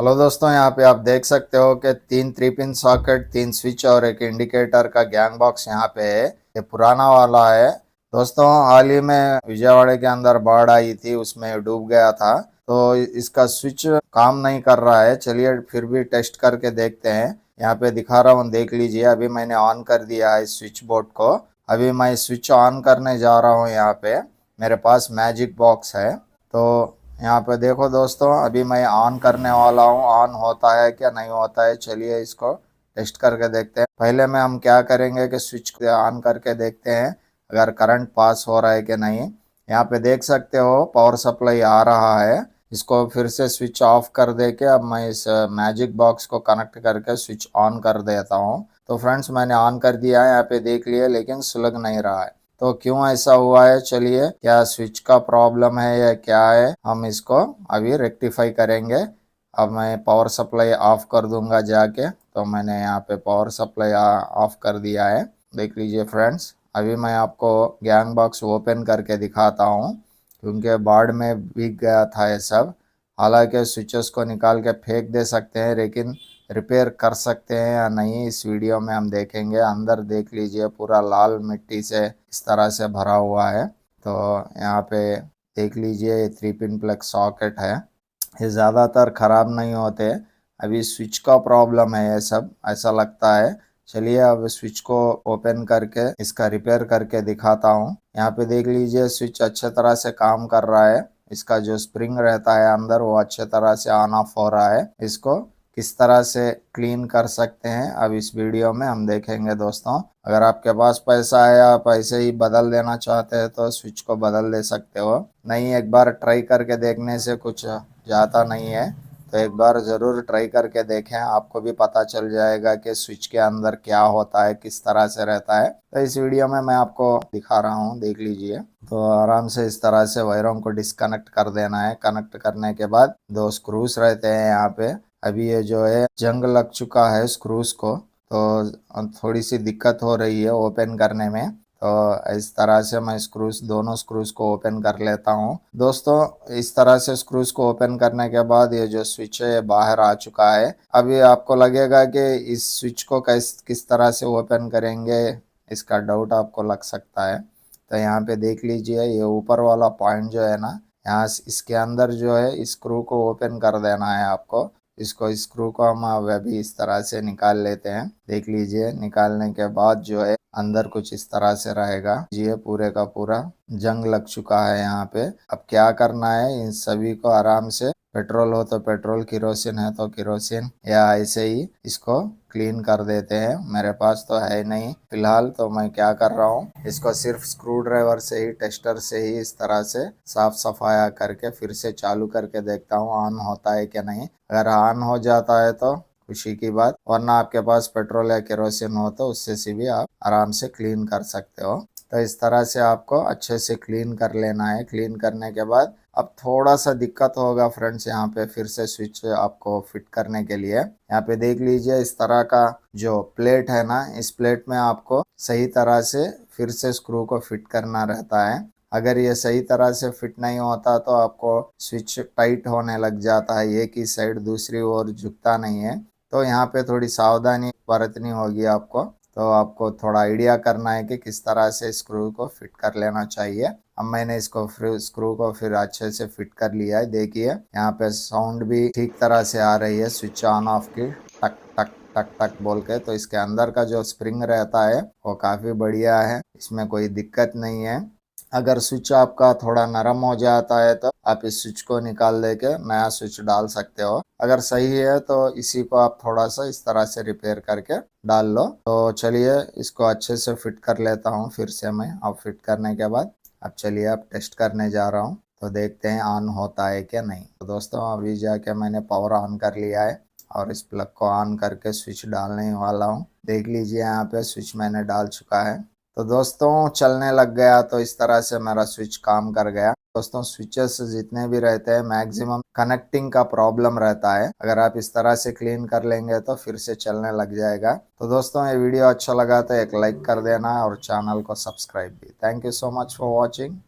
Hello दोस्तों, यहाँ पे आप देख सकते हो कि 3 3 पिन सॉकेट, 3 स्विच और एक इंडिकेटर का गैंग बॉक्स यहाँ पे है। ये पुराना वाला है दोस्तों। हाल ही में विजयवाड़ा के अंदर बाढ़ आई थी, उसमें डूब गया था, तो इसका स्विच काम नहीं कर रहा है। चलिए फिर भी टेस्ट करके देखते हैं। यहाँ पे दिखा रहा हूँ, देख लीजिए। अभी मैंने ऑन कर दिया है स्विच बोर्ड को। अभी मैं स्विच ऑन करने जा रहा हूँ। यहाँ पे मेरे पास मैजिक बॉक्स है, तो यहाँ पे देखो दोस्तों, अभी मैं ऑन करने वाला हूँ। ऑन होता है क्या नहीं होता है, चलिए इसको टेस्ट करके देखते हैं। पहले में हम क्या करेंगे कि स्विच ऑन करके देखते हैं अगर करंट पास हो रहा है कि नहीं। यहाँ पे देख सकते हो पावर सप्लाई आ रहा है। इसको फिर से स्विच ऑफ कर दे के अब मैं इस मैजिक बॉक्स को कनेक्ट करके स्विच ऑन कर देता हूँ। तो फ्रेंड्स, मैंने ऑन कर दिया है, यहाँ पे देख लिया, लेकिन सुलग नहीं रहा है। तो क्यों ऐसा हुआ है, चलिए, क्या स्विच का प्रॉब्लम है या क्या है, हम इसको अभी रेक्टिफाई करेंगे। अब मैं पावर सप्लाई ऑफ कर दूंगा जाके। तो मैंने यहाँ पे पावर सप्लाई ऑफ कर दिया है, देख लीजिए फ्रेंड्स। अभी मैं आपको गैंग बॉक्स ओपन करके दिखाता हूँ, क्योंकि बाढ़ में भीग गया था ये सब। हालांकि स्विचेस को निकाल के फेंक दे सकते हैं, लेकिन रिपेयर कर सकते हैं या नहीं, इस वीडियो में हम देखेंगे। अंदर देख लीजिए, पूरा लाल मिट्टी से इस तरह से भरा हुआ है। तो यहाँ पे देख लीजिए, ये 3 पिन प्लग सॉकेट है। ये ज़्यादातर ख़राब नहीं होते, अभी स्विच का प्रॉब्लम है ये सब, ऐसा लगता है। चलिए अब स्विच को ओपन करके इसका रिपेयर करके दिखाता हूँ। यहाँ पे देख लीजिए, स्विच अच्छे तरह से काम कर रहा है। इसका जो स्प्रिंग रहता है अंदर, वो अच्छे तरह से ऑन ऑफ हो रहा है। इसको किस तरह से क्लीन कर सकते हैं अब इस वीडियो में हम देखेंगे दोस्तों। अगर आपके पास पैसा है, आप ऐसे ही बदल देना चाहते हैं तो स्विच को बदल दे सकते हो। नहीं, एक बार ट्राई करके देखने से कुछ जाता नहीं है, तो एक बार ज़रूर ट्राई करके देखें, आपको भी पता चल जाएगा कि स्विच के अंदर क्या होता है, किस तरह से रहता है। तो इस वीडियो में मैं आपको दिखा रहा हूँ, देख लीजिए। तो आराम से इस तरह से वायरों को डिस्कनेक्ट कर देना है। कनेक्ट करने के बाद 2 स्क्रूज रहते हैं यहाँ पे। अभी ये जो है जंग लग चुका है स्क्रूज को, तो थोड़ी सी दिक्कत हो रही है ओपन करने में। तो इस तरह से मैं दोनों स्क्रूज को ओपन कर लेता हूँ दोस्तों। इस तरह से स्क्रूज को ओपन करने के बाद ये जो स्विच है बाहर आ चुका है। अभी आपको लगेगा कि इस स्विच को किस तरह से ओपन करेंगे, इसका डाउट आपको लग सकता है। तो यहाँ पे देख लीजिए, ये ऊपर वाला पॉइंट जो है ना, यहाँ इसके अंदर जो है स्क्रू को ओपन कर देना है आपको। इसको स्क्रू को हम अभी इस तरह से निकाल लेते हैं, देख लीजिए। निकालने के बाद जो है अंदर कुछ इस तरह से रहेगा। ये पूरे का पूरा जंग लग चुका है यहाँ पे। अब क्या करना है, इन सभी को आराम से, पेट्रोल हो तो पेट्रोल, किरोसिन है तो किरोसिन, या ऐसे ही इसको क्लीन कर देते हैं। मेरे पास तो है नहीं फिलहाल, तो मैं क्या कर रहा हूँ, इसको सिर्फ स्क्रू ड्राइवर से ही, टेस्टर से ही इस तरह से साफ सफाया करके फिर से चालू करके देखता हूँ ऑन होता है कि नहीं। अगर ऑन हो जाता है तो खुशी की बात, वरना आपके पास पेट्रोल या केरोसिन हो तो उससे से भी आप आराम से क्लीन कर सकते हो। तो इस तरह से आपको अच्छे से क्लीन कर लेना है। क्लीन करने के बाद अब थोड़ा सा दिक्कत होगा फ्रेंड्स, यहाँ पे फिर से स्विच आपको फिट करने के लिए। यहाँ पे देख लीजिए, इस तरह का जो प्लेट है ना, इस प्लेट में आपको सही तरह से फिर से स्क्रू को फिट करना रहता है। अगर ये सही तरह से फिट नहीं होता तो आपको स्विच टाइट होने लग जाता है, एक ही साइड, दूसरी ओर झुकता नहीं है। तो यहाँ पे थोड़ी सावधानी बरतनी होगी आपको। तो आपको थोड़ा आइडिया करना है कि किस तरह से स्क्रू को फिट कर लेना चाहिए। अब मैंने इसको स्क्रू को फिर अच्छे से फिट कर लिया है। देखिए यहाँ पे साउंड भी ठीक तरह से आ रही है स्विच ऑन ऑफ की, टक टक टक टक बोल के। तो इसके अंदर का जो स्प्रिंग रहता है वो काफ़ी बढ़िया है, इसमें कोई दिक्कत नहीं है। अगर स्विच आपका थोड़ा नरम हो जाता है तो आप इस स्विच को निकाल दे के नया स्विच डाल सकते हो। अगर सही है तो इसी को आप थोड़ा सा इस तरह से रिपेयर करके डाल लो। तो चलिए इसको अच्छे से फिट कर लेता हूँ फिर से मैं। अब फिट करने के बाद अब चलिए अब टेस्ट करने जा रहा हूँ, तो देखते हैं ऑन होता है क्या नहीं। तो दोस्तों, अभी जाके मैंने पावर ऑन कर लिया है और इस प्लग को ऑन करके स्विच डालने वाला हूँ। देख लीजिए यहाँ पे स्विच मैंने डाल चुका है। तो दोस्तों चलने लग गया, तो इस तरह से मेरा स्विच काम कर गया। दोस्तों, स्विचेस जितने भी रहते हैं मैक्सिमम कनेक्टिंग का प्रॉब्लम रहता है। अगर आप इस तरह से क्लीन कर लेंगे तो फिर से चलने लग जाएगा। तो दोस्तों, ये वीडियो अच्छा लगा तो एक लाइक कर देना और चैनल को सब्सक्राइब भी। Thank you so much for watching.